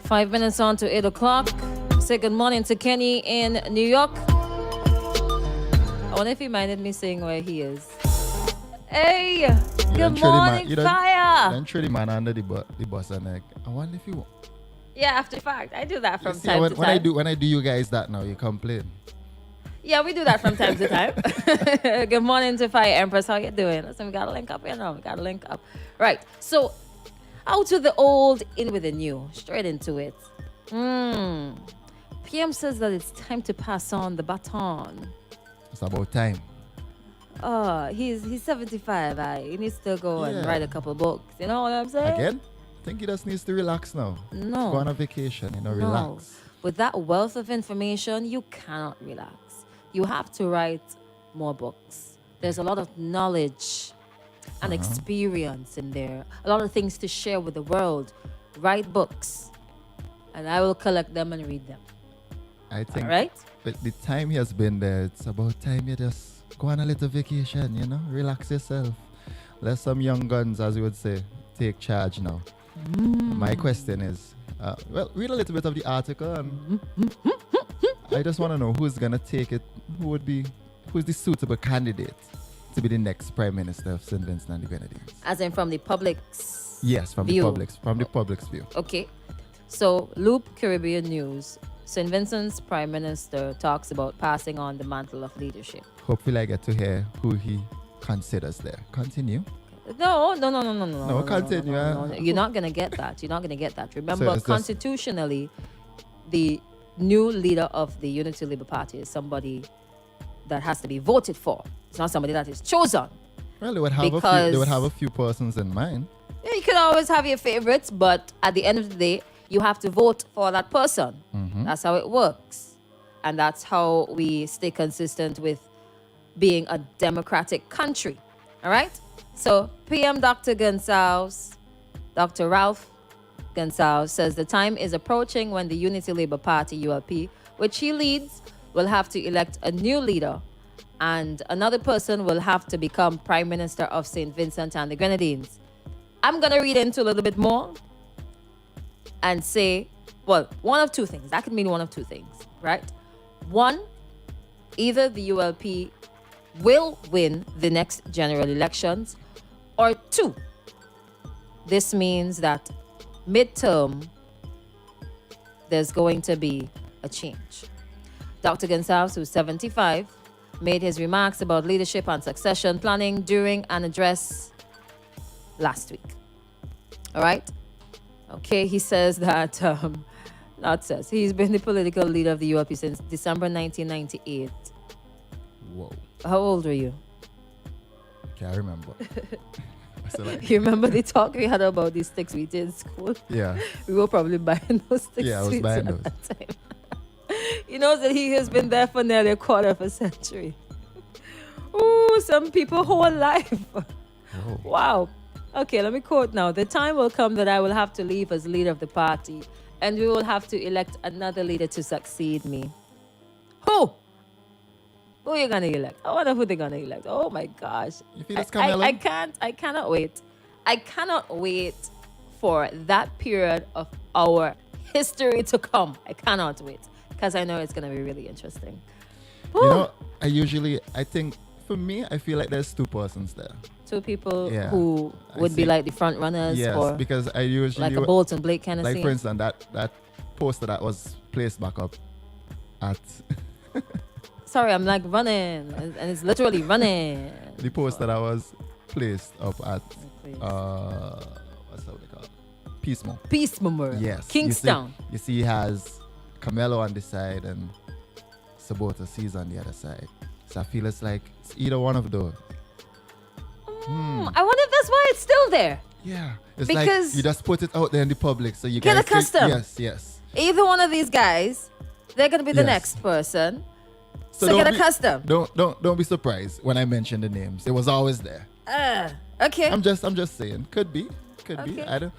5 minutes on to 8 o'clock. Say good morning to Kenny in New York. I wonder if he minded me saying where he is. Hey, good morning, Fire. Then throw the man under the bus and like, I wonder if you want. Yeah, after the fact, I do that from time to time. When I do you guys that now, you complain. Yeah, we do that from time to time. Good morning to Fire Empress. How you doing? Listen, we got to link up, you know. We got to link up. Right. So, out with the old, in with the new. Straight into it. PM says that it's time to pass on the baton. It's about time. He's 75. He needs to go and write a couple books. You know what I'm saying? Again? I think he just needs to relax now. No. Go on a vacation, relax. With that wealth of information, you cannot relax. You have to write more books. There's a lot of knowledge and experience in there. A lot of things to share with the world. Write books. And I will collect them and read them. I think right? But the time he has been there, it's about time you just go on a little vacation, relax yourself. Let some young guns, as you would say, take charge now. My question is, read a little bit of the article and I just want to know who's going to take it, who's the suitable candidate to be the next Prime Minister of St. Vincent and the Grenadines. As in from the public's Yes, from view. the public's view. Okay. So, Loop Caribbean News, St. Vincent's Prime Minister talks about passing on the mantle of leadership. Hopefully I get to hear who he considers there. Continue. No, continue. No. You're not going to get that. Remember, so constitutionally, the new leader of the Unity Labour Party is somebody that has to be voted for. It's not somebody that is chosen. Well, they would have a few persons in mind. Yeah, you can always have your favorites, but at the end of the day, you have to vote for that person. That's how it works. And that's how we stay consistent with being a democratic country. All right? So, PM Dr. Gonsalves, Dr. Ralph Gonsalves says the time is approaching when the Unity Labour Party, ULP, which he leads, will have to elect a new leader, and another person will have to become Prime Minister of St. Vincent and the Grenadines. I'm going to read into a little bit more and say, well, one of two things. That could mean one of two things, right? One, either the ULP will win the next general elections, or two, this means that midterm, there's going to be a change. Dr. Gonsalves, who's 75, made his remarks about leadership and succession planning during an address last week. All right? Okay, he says that, he's been the political leader of the ULP since December 1998. Whoa. How old were you? Can't remember. You remember the talk we had about these sticks we did in school? Yeah. We were probably buying those sticks. Yeah, I was buying those. Time. He knows that he has been there for nearly a quarter of a century. Ooh, some people whole life. Whoa. Wow. Okay, let me quote now. The time will come that I will have to leave as leader of the party, and we will have to elect another leader to succeed me. Who? Who are you gonna elect? I wonder who they're gonna elect. Oh my gosh. You feel it's coming along? I cannot wait. I cannot wait for that period of our history to come. I cannot wait. Because I know it's gonna be really interesting. Woo. I think for me, I feel like there's two persons there. Two people who would be like the front runners, yes, or because I usually like a Bolt and Blake kind of like scene. for instance that poster that was placed back up at Sorry, I'm like running, and it's literally running. The poster that was placed up at what's that what they call it? Peace Memorial. Yes, Kingstown. You see, he has Camelo on the side and Sabota Seas on the other side. So I feel it's like it's either one of those. I wonder if that's why it's still there. Yeah. It's because like you just put it out there in the public so you get guys accustomed. Yes. Either one of these guys, they're gonna be the next person. So get accustomed. Don't be surprised when I mention the names. It was always there. Okay. I'm just saying. Could be. Okay. I don't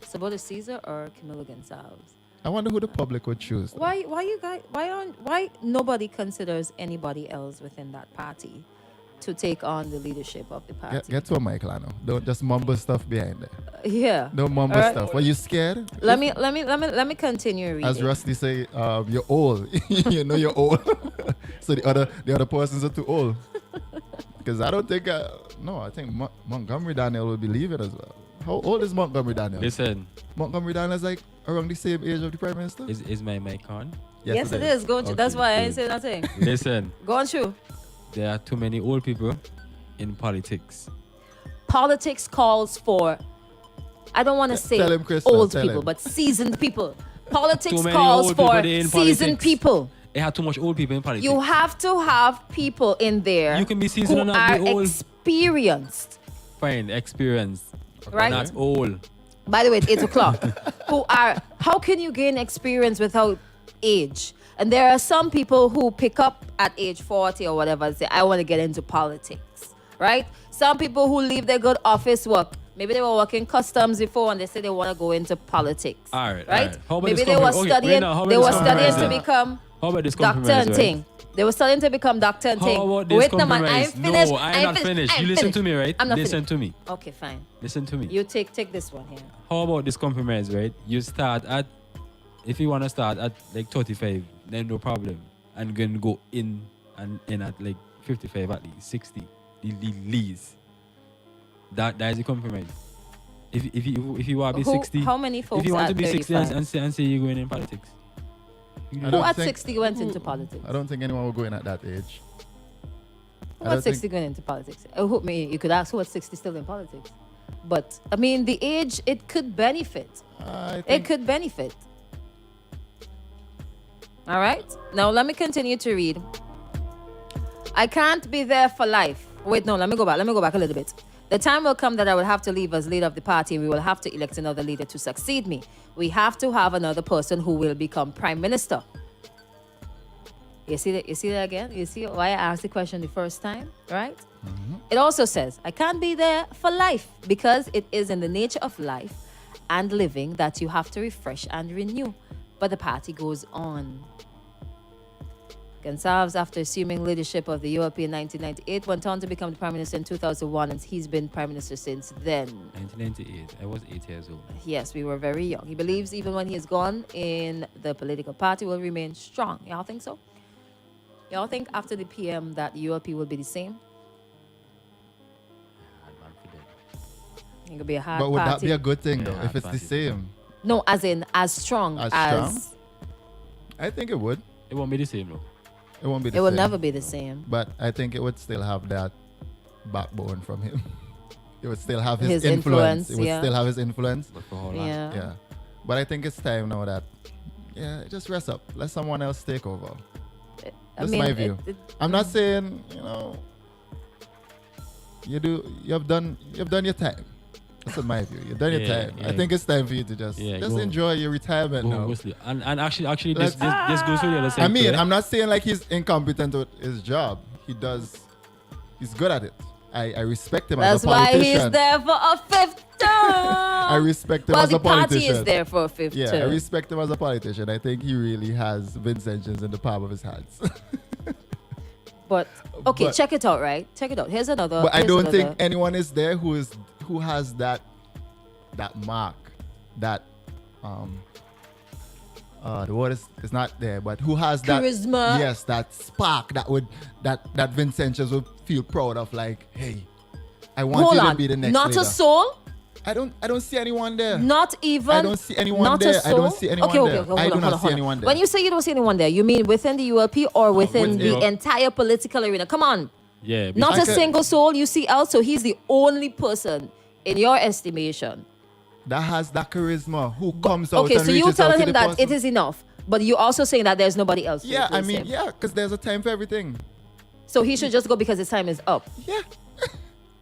Sabota Caesar or Camilo Gonsalves. I wonder who the public would choose. Though. Why nobody considers anybody else within that party to take on the leadership of the party. Get to a mic, Lano. Don't just mumble stuff behind there. Yeah. Don't mumble stuff. Are you scared? Let me continue reading. As Rusty say, you're old. You know you're old. So the other persons are too old. Because I don't think I think Montgomery Daniel will be leaving as well. How old is Montgomery Daniel? Listen. Montgomery Daniel is like around the same age of the Prime Minister? Is my mic on? Yes, it is. Go on. Okay, That's why I ain't good. saying nothing. Listen. Go on, Shu. There are too many old people in politics. Politics calls for, I don't want to say tell him, Crystal, old tell people, him. but seasoned people. Politics Too many calls old people for in seasoned politics. people. They have too much old people in politics. You have to have people in there You can be seasoned who and not are be old. experienced, Fine, experience. right? Not old. By the way, it's 8 o'clock. How can you gain experience without age? And there are some people who pick up at age 40 or whatever and say, I want to get into politics, right? Some people who leave their good office work, maybe they were working customs before and they say they want to go into politics. All right. Right? All right. How about Maybe this they were compromise? Okay, studying, wait now, how about they this were studying compromise to then? become How about this doctor compromise, and right? thing. They were studying to become doctor and thing. How about this Wait, no, man, I compromise? ain't finished. No, I'm not finished. You listen to me, right? I'm not Listen finished. to me. Okay, fine. Listen to me. You take this one here. How about this compromise, right? You start at, if you want to start at like 35, then no problem. And then go in and in at like 55 at least, 60, the least. That is the compromise. If you want to be 60, How many folks if you want at to be 60 35? and say you're going in politics. I Who don't at think- 60 went into politics? I don't think anyone will go in at that age. Who I don't at 60 going into politics? You could ask who at 60 still in politics. But, I mean, the age, it could benefit. I It think could benefit. All right? Now, let me continue to read. I can't be there for life. Wait, no, let me go back a little bit. The time will come that I will have to leave as leader of the party and we will have to elect another leader to succeed me. We have to have another person who will become prime minister. You see that again? You see why I asked the question the first time, right? It also says, I can't be there for life because it is in the nature of life and living that you have to refresh and renew. But the party goes on. Gonsalves, after assuming leadership of the ULP in 1998, went on to become the prime minister in 2001, and he's been prime minister since then. 1998, I was 8 years old. Yes, we were very young. He believes even when he is gone, in the political party will remain strong. Y'all think so? Y'all think after the PM that ULP will be the same? It could be a hard but would that party. be a good thing though Yeah, if it's the party. same? No, as in as strong As as strong? I think it would. It won't be the same though. It won't be the it will same. never be the same. But I think it would still have that backbone from him. It would still have his, His influence. influence, It would yeah. still have his influence. But for how long? Yeah. Yeah. But I think it's time now that, just rest up. Let someone else take over. That's my view. I'm not saying, you've done your time. That's my view. You've done your Yeah, time. yeah. I think it's time for you to just go- enjoy your retirement Go now. mostly. And actually this Let's- goes to the other side. I mean, too, eh? I'm not saying like he's incompetent with his job. He's good at it. I respect him That's as a why politician. he's there for a fifth term. I respect him well, as a the party politician. is there for a fifth Yeah, term. I respect him as a politician. I think he really has Vincentians in the palm of his hands. But okay, But- check it out, right? Check it out. Here's another. But I here's don't another- think anyone is there who has that mark, that the word is not there, but who has that Charisma. Yes, that spark that Vincentians would feel proud of. Like, hey, I want Hold you on. to be the next Not leader. a soul. I don't see anyone there. Not even. I don't see anyone not there. A I soul? don't see anyone okay, there. Okay, hold I on, do hold not on, see hold on. anyone there. When you say you don't see anyone there, you mean within the ULP or within within- the entire political arena? Come on. Yeah. Not I a could- single soul you see out, so he's the only person in your estimation. That has that charisma. Who comes out Okay, and so you reaches out telling to him the that person. it is enough, but you also saying that there's nobody else. to Yeah, I replace mean, him. yeah, because there's a time for everything. So he should just go because his time is up. Yeah.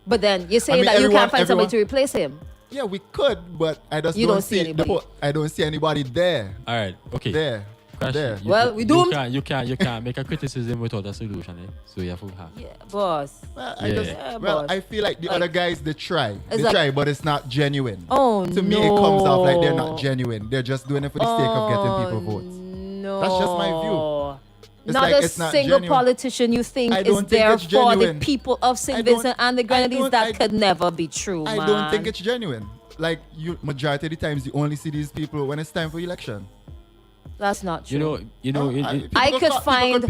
But then you're saying mean, that you everyone- can't find somebody everyone- to replace him. Yeah, we could, but I just You don't don't see see anybody. I don't see anybody there. All right. Okay. There. Crash, There. Well, we doomed. You can't make a criticism without a solution. Eh? So you have to have. Yeah, boss. Well, Yeah. boss. I feel like the Like- other guys they try. They like- try, but it's not genuine. Oh, To me, it comes off like they're no. not genuine. They're just doing it for the sake of getting people votes. No. That's just my view. It's not like a it's not single genuine. politician you think I is don't think there it's for the genuine. people of I St. don't- Vincent and the I Grenadines. don't- That I- could never be true, I man. don't think it's genuine. Like you, majority of the times, you only see these people when it's time for election. That's not true. You know. I could find,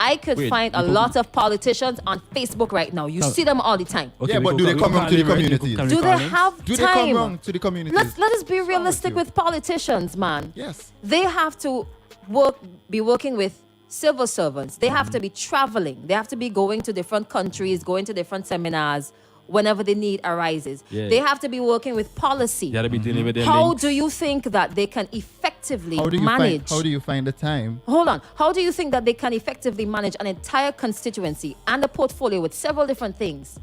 I could Wait, find a people- lot of politicians on Facebook right now. You No. see them all the time. Okay, Yeah, we but go- do they we come go wrong to the call names, right? communities? Can we Do call they names? have Do they time? come wrong to the communities? Let us be realistic you. with politicians, man. Yes. They have to be working with civil servants. They have to be traveling. They have to be going to different countries, going to different seminars whenever the need arises. Yeah. They have to be working with policy. You gotta be dealing with them How links. do you think that they can effectively How do you manage? How do you find the time? Hold on. How do you think that they can effectively manage an entire constituency and a portfolio with several different things?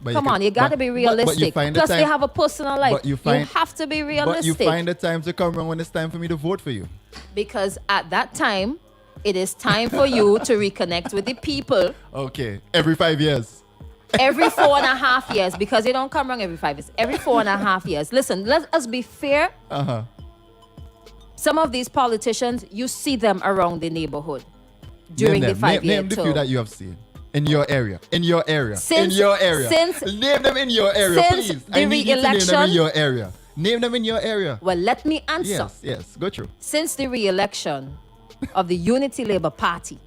But Come can- on, you got to but- be but you realistic. find the Plus, they time- have a personal life. but you find- have to be But realistic. you find the time to come wrong when it's time for me to vote for you. Because at that time, it is time for you to reconnect with the people Okay, every 5 years. every 4.5 years, because they don't come wrong every 5 years. Every 4.5 years. Listen, let us be fair. Some of these politicians, you see them around the neighborhood during Name the them. 5-year Name the few term. that you have seen in your area. In your area. Since- in your area. since- name them in your area, since please. the I need you to name them re-election- in your area. Name them in your area. Well, let me answer. Yes, yes. Go through. Since the re-election of the Unity Labour Party,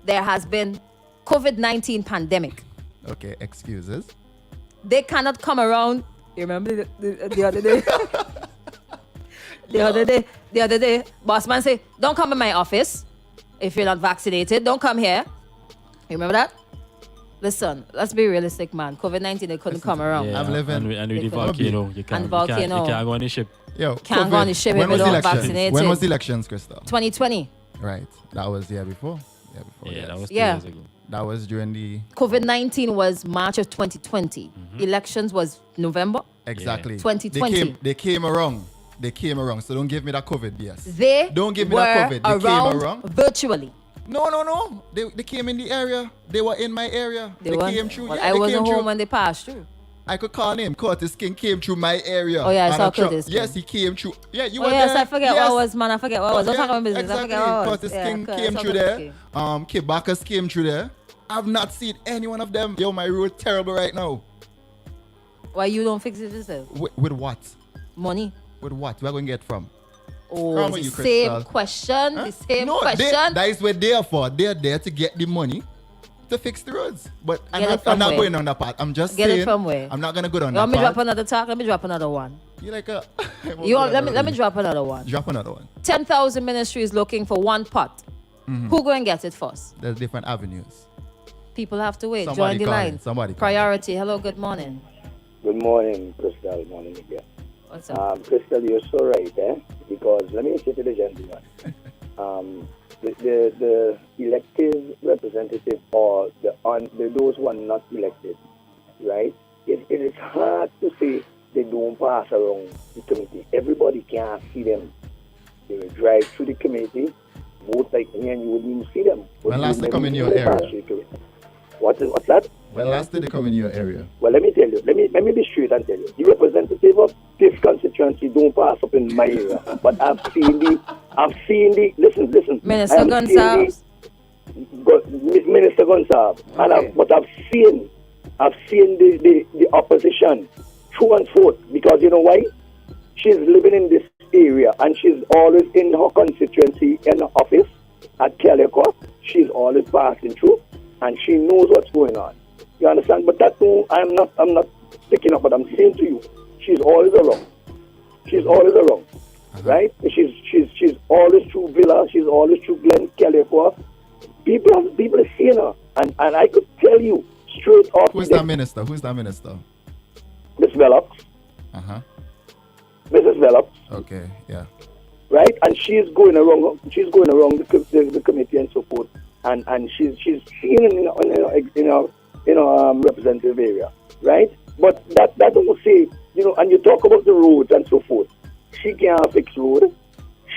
there has been COVID-19 pandemic. Okay, excuses. They cannot come around. You remember the other day? The other day, boss man say, don't come in my office if you're not vaccinated. Don't come here. You remember that? Listen, let's be realistic, man. COVID-19, they couldn't come around. Yeah, I'm living- and with the They volcano, you can't, volcano. you can't go on the ship. Yo, Can't go on the ship when if was you're the not elections? vaccinated. When was the elections, Crystal? 2020. Right. That was the year before. Yeah, before. Yeah, yes. that was 2 Yeah. years ago. That was during the COVID-19 was March of 2020. Elections was November. exactly 2020. They came around. They came around. So don't give me that COVID BS. They Don't give me were that COVID. They came around around. virtually. No. They came in the area. They were in my area. They weren't- came through. Well, Yeah, I they wasn't came home through. when they passed through. I could call him. Curtis King came through my area. Oh, yeah, I And saw a truck- Curtis King. Yes, he came through. Yeah, you Oh were yes, there. I forget Yes. what was, man. I forget what was. Don't Yeah, talk about business. exactly. I forget what was. Curtis Yeah, King I came saw through Curtis there. King. Kid Bacchus came through there. I've not seen any one of them. Yo, my road terrible right now. Why you don't fix it yourself? With what? Money. With what? Where going to get from? Oh, How the about you, same Crystal? question. Huh? The same No, question. that is what they are for. They're there to get the money to fix the roads. But I'm Get it not, from I'm not where? going down that path. I'm just Get it saying. from where? I'm not going to go down You want that me drop path. another talk? Let me drop another one. You like a... You want, let me drop another one. Drop another one. 10,000 ministries looking for one pot. Who go and get it first? There's different avenues. People have to wait. Somebody Join the calling, line. somebody calling. Priority. Hello, good morning. Good morning, Crystal. Morning again. What's up? Crystal, you're so right, because let me say to the gentleman, the elective representative or those who are not elected, right? It is hard to say they don't pass around the committee. Everybody can see them. They will drive through the committee, vote like me, and you wouldn't even see them. When last they come in your They pass area? through the committee. What's that? When last did they come in your area? Well, let me tell you. Let me be straight and tell you. The representative of this constituency don't pass up in my area, but I've seen the. Listen. Minister I have Gonsalves. Minister Gonsalves, Okay. but I've seen the opposition through and forth, because you know why? She's living in this area and she's always in her constituency in her office at Calico. She's always passing through and she knows what's going on. You understand? But that too, I'm not picking up, but I'm saying to you, she's always around. She's always around. Right? She's always through Villa, she's always through Glen Calico. People are seeing her. And I could tell you straight off. Who's that minister? Who's that minister? Miss Velox. Mrs. Velox. Okay, yeah. Right? And she's going around the committee and so forth. And she's seen in our representative area. Right? But that don't say, and you talk about the roads and so forth. She can't fix road.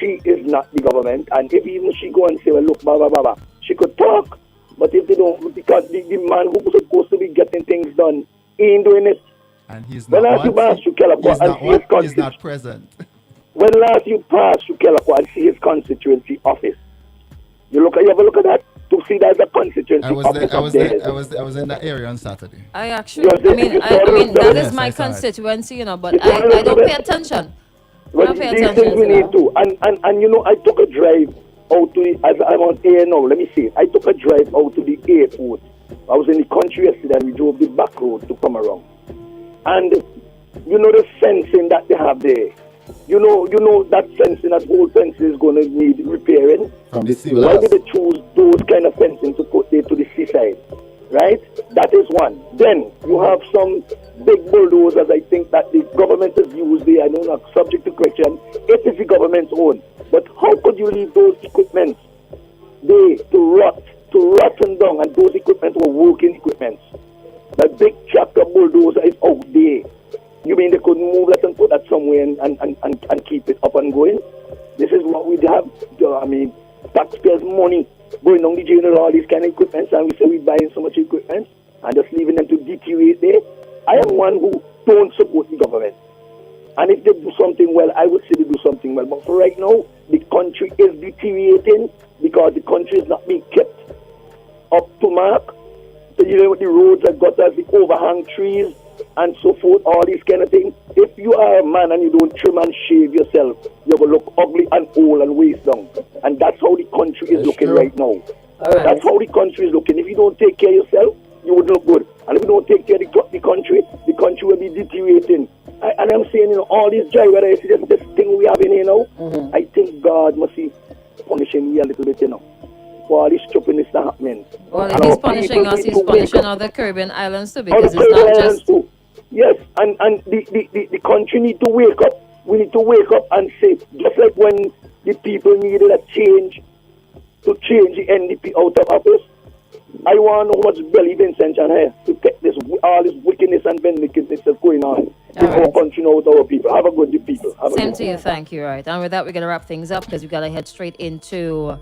She is not the government. And if even she go and say, well, look, blah, blah, blah, blah, she could talk. But if they don't, because the man who was supposed to be getting things done, he ain't doing it. And he's not When I ask you, what? Master Keller, He's and not he is what? He's not present. when last you pass through Kelakwa and see his constituency office, you ever look at that to see that's a constituency I was office there. I was up there. I was in that area on Saturday. I actually, Yes, I mean, that Yes, is my I saw it. constituency, you know, but It's I don't pay Elizabeth. attention. I Well, don't pay these attention things we to need that. to. And you know, I took a drive out to the, as I'm on air now, let me see. I took a drive out to the airport. I was in the country yesterday and we drove the back road to come around. And you know the fencing that they have there. You know that fencing, that whole fencing is going to need repairing. From the civil Why house. did they choose those kind of fencing to put there to the seaside? Right? That is one. Then you have some big bulldozers, I think, that the government has used there. I know not subject to question. It is the government's own. But how could you leave those equipments there to rotten down, and those equipment were working equipments? The big tractor bulldozer is out there. You mean they could move that and put that somewhere and keep it up and going? This is what we have. I mean, taxpayers' money going on the drain with all these kind of equipment, and we say we're buying so much equipment and just leaving them to deteriorate there. I am one who don't support the government. And if they do something well, I would say they do something well. But for right now, the country is deteriorating because the country is not being kept up to mark. So you know, the roads are gutters, the overhang trees, and so forth, all these kind of things. If you are a man and you don't trim and shave yourself, you're going to look ugly and old and waist down. And that's how the country is looking right now. right. That's how the country is looking. If you don't take care of yourself, you would look good. And if you don't take care of the country will be deteriorating. And I'm saying, you know, all these dry weather, this thing we have in here now, I think God must be punishing me a little bit, you know, for all this stupidness that happening. Well, if And he's our punishing people us, need he's to wake punishing up. other Caribbean islands too, All because the it's not Caribbean just. too. Yes, and the country need to wake up. We need to wake up and say, just like when the people needed a change to change the NDP out of office, I want to know what's belly Vincent and her to take this all this wickedness and wickedness that's going on in our right. country now with our people. Have a good day, people. Have a Same good to you, thank you. Right, and with that, we're gonna wrap things up because we gotta head straight into